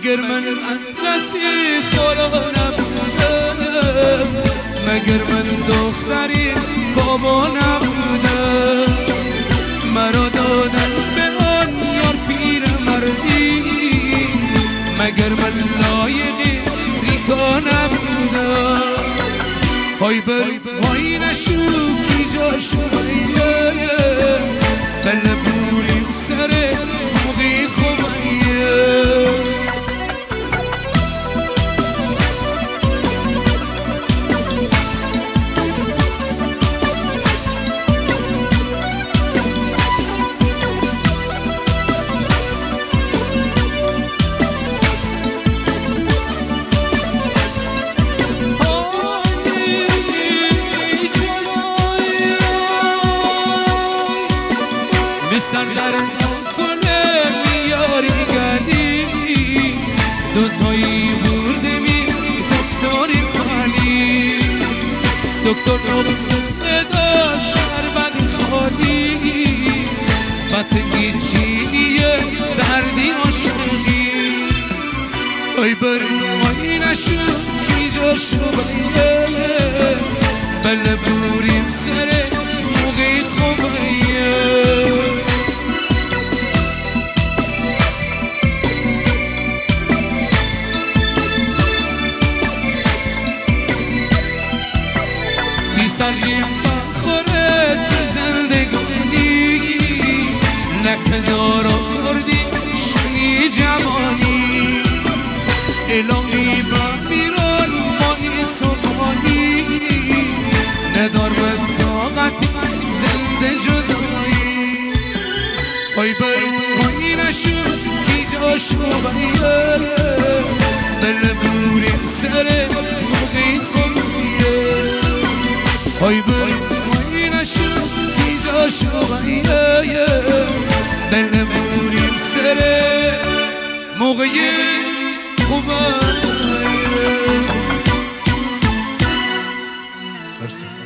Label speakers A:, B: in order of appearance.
A: مگر من اطلسی خورا نبودم، مگر من دختری بابا نبودم، مرا دادن به آن یار پیر مردی، مگر من لایق ریکا نبودم. های بری های نشوکی جاشو بایه، بله بوریم سر موقعی خوبیه. سندر کنه میاری گلی، دوتایی برده می دکتری خالی، دکتر نبس صدا شربت خالی، بطنگی چینیه دردی عاشقی. ای بریم آی نشو اینجا شو بایه، بله بریم سر موقعی خوبیه. سرگیم خوره تو زندگانی، نکدارا کردی شنی جوانی، الهی با میران مانی صبحانی، ندار من طاقتی زنده جدایی. ای بریم پایی نشو کی جاشو بایه، دل بوریم سر موقعی خوبیه. ای بریم پایی نشو کی جاشو بایه، دل بوریم سر موقعی خوبیه. مرسی.